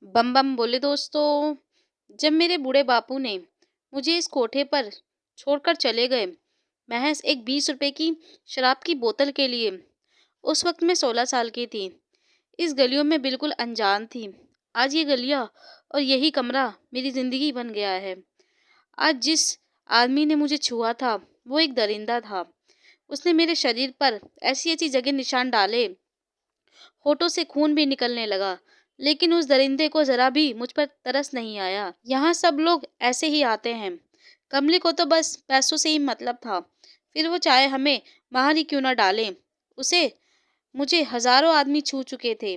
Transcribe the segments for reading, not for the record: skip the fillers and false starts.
बम बम बोले दोस्तों। जब मेरे बूढ़े बापू ने मुझे इस कोठे पर छोड़कर चले गए, महज एक 20 रुपए की शराब की बोतल के लिए। उस वक्त मैं 16 साल की थी। इस गलियों में बिल्कुल अनजान थी। आज ये गलियां और यही कमरा मेरी जिंदगी बन गया है। आज जिस आदमी ने मुझे छुआ था वो एक दरिंदा था। उसने मेरे शरीर पर ऐसी ऐसी जगह निशान डाले, होठों से खून भी निकलने लगा। लेकिन उस दरिंदे को जरा भी मुझ पर तरस नहीं आया। यहाँ सब लोग ऐसे ही आते हैं। कमली को तो बस पैसों से ही मतलब था। फिर वो चाहे हमें बाहर ही क्यों ना डालें। उसे मुझे हजारों आदमी छू चुके थे।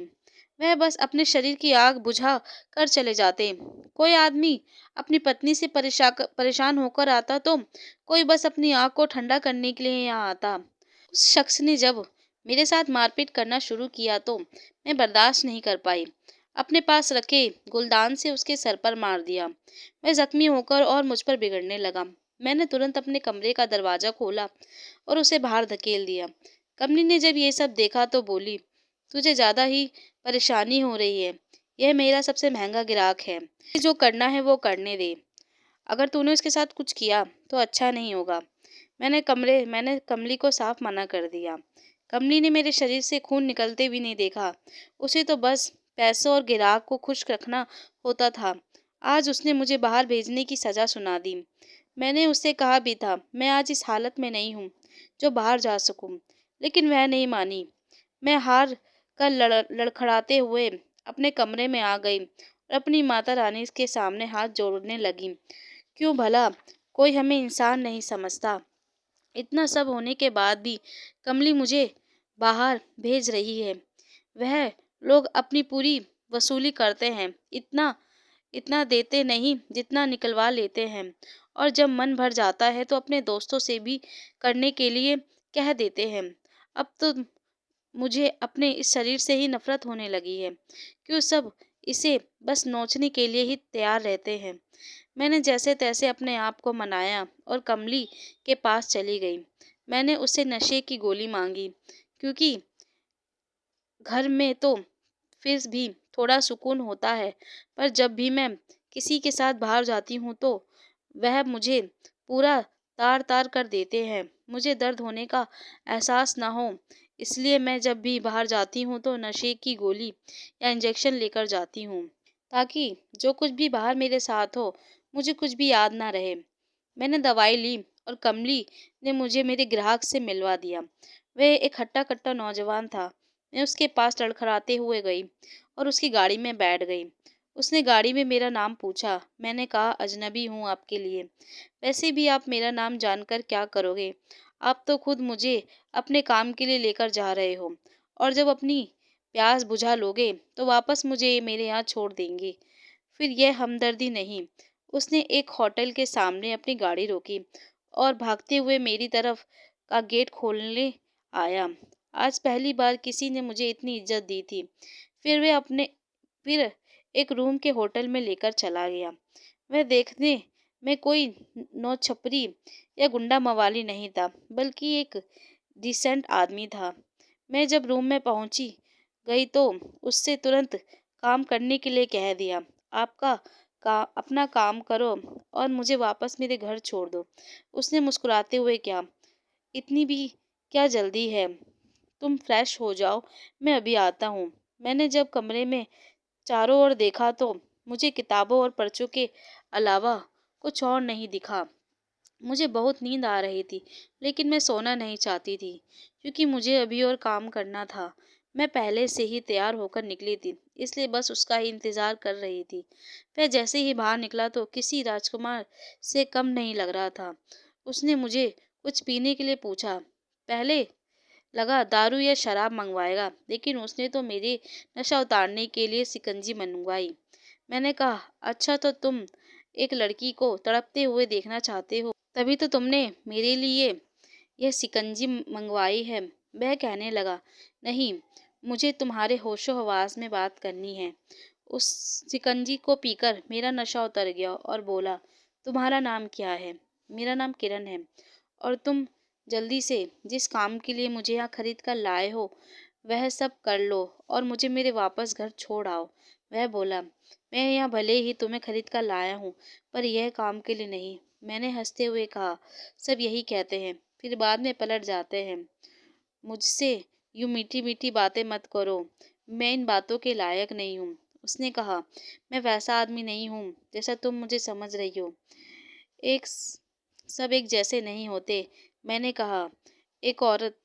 वह बस अपने शरीर की आग बुझा कर चले जाते। कोई आदमी अपनी पत्नी से परेशान होकर आता तो कोई बस अपनी आग को ठंडा करने के लिए यहाँ आता। उस शख्स ने जब मेरे साथ मारपीट करना शुरू किया तो मैं बर्दाश्त नहीं कर पाई। अपने पास रखे गुलदान से उसके सर पर मार दिया। वह जख्मी होकर और मुझ पर बिगड़ने लगा। मैंने तुरंत अपने कमरे का दरवाजा खोला और उसे बाहर धकेल दिया। कमली ने जब ये सब देखा तो बोली, तुझे ज्यादा ही परेशानी हो रही है। यह मेरा सबसे महंगा ग्राहक है। जो करना है वो करने दे। अगर तूने उसके साथ कुछ किया तो अच्छा नहीं होगा। मैंने कमली को साफ मना कर दिया। कमली ने मेरे शरीर से खून निकलते भी नहीं देखा। उसे तो बस पैसों और ग्राहक को खुश रखना होता था। आज उसने मुझे बाहर भेजने की सजा सुना दी। मैंने उससे कहा भी था मैं आज इस हालत में नहीं हूँ जो बाहर जा सकूं, लेकिन वह नहीं मानी। मैं हार कर लड़खड़ाते हुए अपने कमरे में आ गई और अपनी माता रानी के सामने हाथ जोड़ने लगी। क्यों भला कोई हमें इंसान नहीं समझता। इतना सब होने के बाद भी कमली मुझे बाहर भेज रही है। वह लोग अपनी पूरी वसूली करते हैं। इतना इतना देते नहीं जितना निकलवा लेते हैं। और जब मन भर जाता है तो अपने दोस्तों से भी करने के लिए कह देते हैं। अब तो मुझे अपने इस शरीर से ही नफरत होने लगी है। क्यों सब इसे बस नोचने के लिए ही तैयार रहते हैं। मैंने जैसे तैसे अपने आप को मनाया और कमली के पास चली गई। मैंने उससे नशे की गोली मांगी, क्योंकि घर में तो फिर भी थोड़ा सुकून होता है। पर जब भी मैं किसी के साथ बाहर जाती हूँ तो वह मुझे पूरा तार तार कर देते हैं। मुझे दर्द होने का एहसास ना हो, इसलिए मैं जब भी बाहर जाती हूँ तो नशे की गोली या इंजेक्शन लेकर जाती हूँ, ताकि जो कुछ भी बाहर मेरे साथ हो मुझे कुछ भी याद ना रहे। मैंने दवाई ली और कमली ने मुझे मेरे ग्राहक से मिलवा दिया। वह एक हट्टा कट्टा नौजवान था। मैं उसके पास लड़खड़ाते हुए गई और उसकी गाड़ी में बैठ गई। उसने गाड़ी में मेरा नाम पूछा। मैंने कहा, अजनबी हूँ आपके लिए। वैसे भी आप मेरा नाम जानकर क्या करोगे। आप तो खुद मुझे अपने काम के लिए लेकर जा रहे हो, और जब अपनी प्यास बुझा लोगे तो वापस मुझे मेरे यहाँ छोड़ देंगे। फिर यह हमदर्दी नहीं। उसने एक होटल के सामने अपनी गाड़ी रोकी और भागते हुए मेरी तरफ का गेट खोलने आया। आज पहली बार किसी ने मुझे इतनी इज्जत दी थी। फिर एक रूम के होटल में लेकर चला गया। वह देखने में कोई नौछपरी या गुंडा मवाली नहीं था, बल्कि एक डिसेंट आदमी था। मैं जब रूम में पहुंची गई तो उससे तुरंत काम करने के लिए कह दिया। अपना काम करो और मुझे वापस मेरे घर छोड़ दो। उसने मुस्कुराते हुए कहा, इतनी भी क्या जल्दी है। तुम फ्रेश हो जाओ, मैं अभी आता हूँ। मैंने जब कमरे में चारों ओर देखा तो मुझे किताबों और पर्चों के अलावा कुछ और नहीं दिखा। मुझे बहुत नींद आ रही थी, लेकिन मैं सोना नहीं चाहती थी, क्योंकि मुझे अभी और काम करना था। मैं पहले से ही तैयार होकर निकली थी, इसलिए बस उसका ही इंतजार कर रही थी। वह जैसे ही बाहर निकला तो किसी राजकुमार से कम नहीं लग रहा था। उसने मुझे कुछ पीने के लिए पूछा। पहले लगा दारू या शराब मंगवाएगा, लेकिन उसने तो मेरे नशा उतारने के लिए शिकंजी मंगवाई। मैंने कहा, अच्छा तो तुम एक लड़की को तड़पते हुए देखना चाहते हो, तभी तो तुमने मेरे लिए यह शिकंजी मंगवाई है। वह कहने लगा, नहीं, मुझे तुम्हारे होशो हवास में बात करनी है। उस शिकंजी को पीकर मेरा नशा उतर गया और बोला, तुम्हारा नाम क्या है। मेरा नाम किरण है। और तुम जल्दी से जिस काम के लिए मुझे यहाँ खरीद कर लाए हो वह सब कर लो और मुझे मेरे वापस घर छोड़ आओ। वह बोला, मैं यहाँ भले ही तुम्हें खरीद कर लाया हूँ, पर यह काम के लिए नहीं। मैंने हंसते हुए कहा, सब यही कहते हैं, फिर बाद में पलट जाते हैं। मुझसे यूं मीठी मीठी बातें मत करो, मैं इन बातों के लायक नहीं हूँ। उसने कहा, मैं वैसा आदमी नहीं हूँ जैसा तुम मुझे समझ रही हो। एक सब एक जैसे नहीं होते। मैंने कहा एक औरत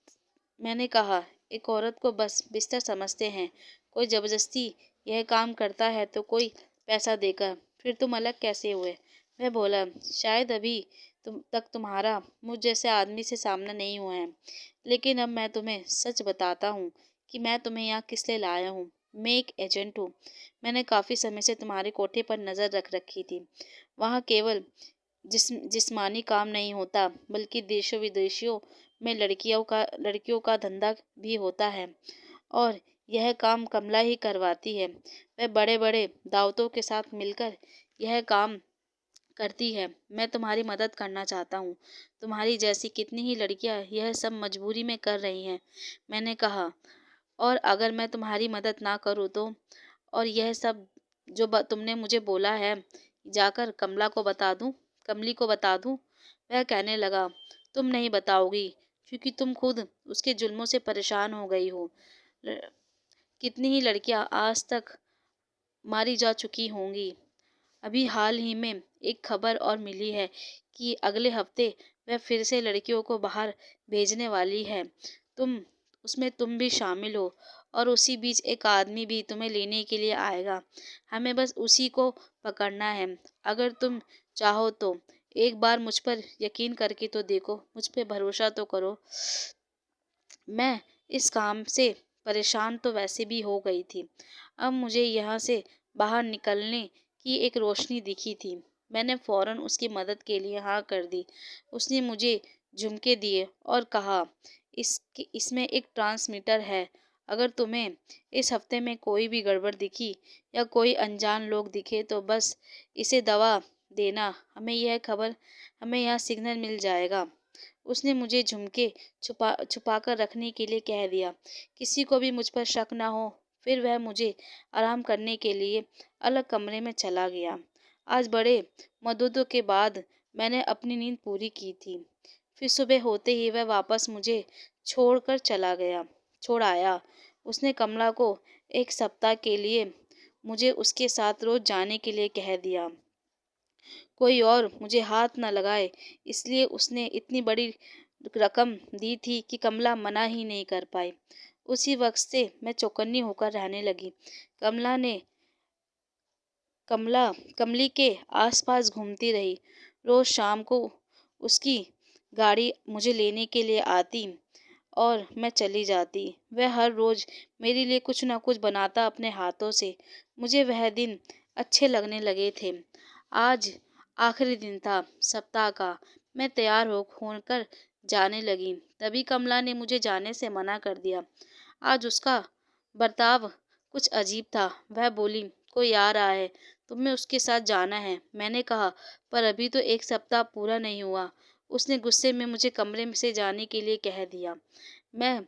मैंने कहा एक औरत को बस बिस्तर समझते हैं। कोई जबरदस्ती यह काम करता है तो कोई पैसा देकर। फिर तुम अलग कैसे हुए? मैं बोला, शायद अभी तुम तक तुम्हारा मुझ जैसे आदमी से सामना नहीं हुआ है, लेकिन अब मैं तुम्हें सच बताता हूँ कि मैं तुम्हें यहाँ किस लिए लाया हूँ। मैं एक एजेंट हूँ। मैंने काफ़ी समय से तुम्हारे कोठे पर नज़र रख रखी थी। वहाँ केवल जिस्मानी काम नहीं होता, बल्कि देशों विदेशों में लड़कियों का धंधा भी होता है, और यह काम कमला ही करवाती है। वह बड़े बड़े दावतों के साथ मिलकर यह काम करती है। मैं तुम्हारी मदद करना चाहता हूँ। तुम्हारी जैसी कितनी ही लड़कियाँ यह सब मजबूरी में कर रही हैं। मैंने कहा, और अगर मैं तुम्हारी मदद ना करूँ तो? और यह सब जो तुमने मुझे बोला है, जाकर कमली को बता दूँ? वह कहने लगा, तुम नहीं बताओगी, क्योंकि तुम खुद उसके जुल्मों से परेशान हो गई हो। ल- कितनी ही लड़कियां आज तक मारी जा चुकी होंगी। अभी हाल ही में एक खबर और मिली है कि अगले हफ्ते वह फिर से लड़कियों को बाहर भेजने वाली है। तुम भी शामिल हो, और उसी बीच एक आदमी भी तुम्हें लेने के लिए आएगा। हमें बस उसी को पकड़ना है। अगर तुम चाहो तो एक बार मुझ पर यकीन करके तो देखो, मुझ पे भरोसा तो करो। मैं इस काम से परेशान तो वैसे भी हो गई थी। अब मुझे यहाँ से बाहर निकलने की एक रोशनी दिखी थी। मैंने फौरन उसकी मदद के लिए हाँ कर दी। उसने मुझे झुमके दिए और कहा, इसमें एक ट्रांसमीटर है। अगर तुम्हें इस हफ्ते में कोई भी गड़बड़ दिखी या कोई अनजान लोग दिखे तो बस इसे दबा देना। हमें यह सिग्नल मिल जाएगा। उसने मुझे झुमके छुपा कर रखने के लिए कह दिया, किसी को भी मुझ पर शक न हो। फिर वह मुझे आराम करने के लिए अलग कमरे में चला गया। आज बड़े मददों के बाद मैंने अपनी नींद पूरी की थी। फिर सुबह होते ही वह वापस मुझे छोड़ आया। उसने कमला को एक सप्ताह के लिए मुझे उसके साथ रोज जाने के लिए कह दिया। कोई और मुझे हाथ न लगाए, इसलिए उसने इतनी बड़ी रकम दी थी कि कमला मना ही नहीं कर पाई। उसी वक्त से मैं चौकन्नी होकर रहने लगी। कमला ने कमला कमली के आसपास घूमती रही। रोज शाम को उसकी गाड़ी मुझे लेने के लिए आती और मैं चली जाती। वह हर रोज मेरे लिए कुछ न कुछ बनाता अपने हाथों से। मुझे वह दिन अच्छे लगने लगे थे। आज आखिरी दिन था सप्ताह का। मैं तैयार होकर जाने लगी, तभी कमला ने मुझे जाने से मना कर दिया। आज उसका बर्ताव कुछ अजीब था। वह बोली, कोई आ रहा है, तुम्हें उसके साथ जाना है। मैंने कहा, पर अभी तो एक सप्ताह पूरा नहीं हुआ। उसने गुस्से में मुझे कमरे में से जाने के लिए कह दिया। मैं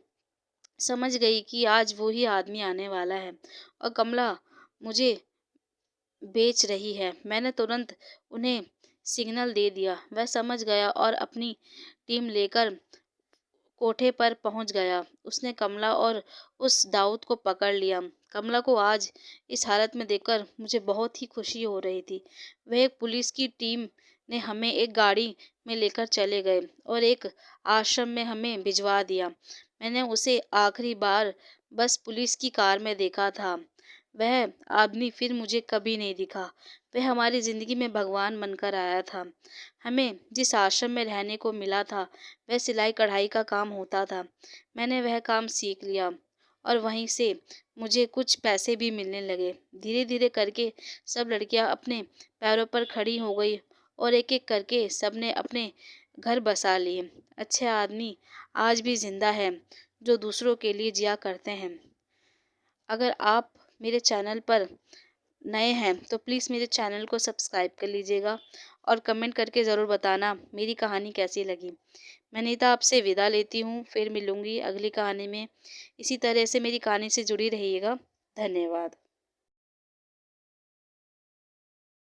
समझ गई कि आज वो ही आदमी आने वाला है और कमला मुझे बेच रही है। मैंने तुरंत उन्हें सिग्नल दे दिया। वह समझ गया और अपनी टीम लेकर कोठे पर पहुंच गया। उसने कमला और उस दाऊद को पकड़ लिया। कमला को आज इस हालत में देखकर मुझे बहुत ही खुशी हो रही थी। वह एक पुलिस की टीम ने हमें एक गाड़ी में लेकर चले गए और एक आश्रम में हमें भिजवा दिया। मैंने उसे आखिरी बार बस पुलिस की कार में देखा था। वह आदमी फिर मुझे कभी नहीं दिखा। वह हमारी जिंदगी में भगवान बनकर आया था। हमें जिस आश्रम में रहने को मिला था, वह सिलाई कढ़ाई का काम होता था। मैंने वह काम सीख लिया और वहीं से मुझे कुछ पैसे भी मिलने लगे। धीरे धीरे करके सब लड़कियां अपने पैरों पर खड़ी हो गई और एक एक करके सबने अपने घर बसा लिए। अच्छे आदमी आज भी जिंदा है, जो दूसरों के लिए जिया करते हैं। अगर आप मेरे चैनल पर नए हैं तो प्लीज़ मेरे चैनल को सब्सक्राइब कर लीजिएगा और कमेंट करके ज़रूर बताना मेरी कहानी कैसी लगी। मैं नीता आपसे विदा लेती हूँ, फिर मिलूँगी अगली कहानी में। इसी तरह से मेरी कहानी से जुड़ी रहिएगा। धन्यवाद।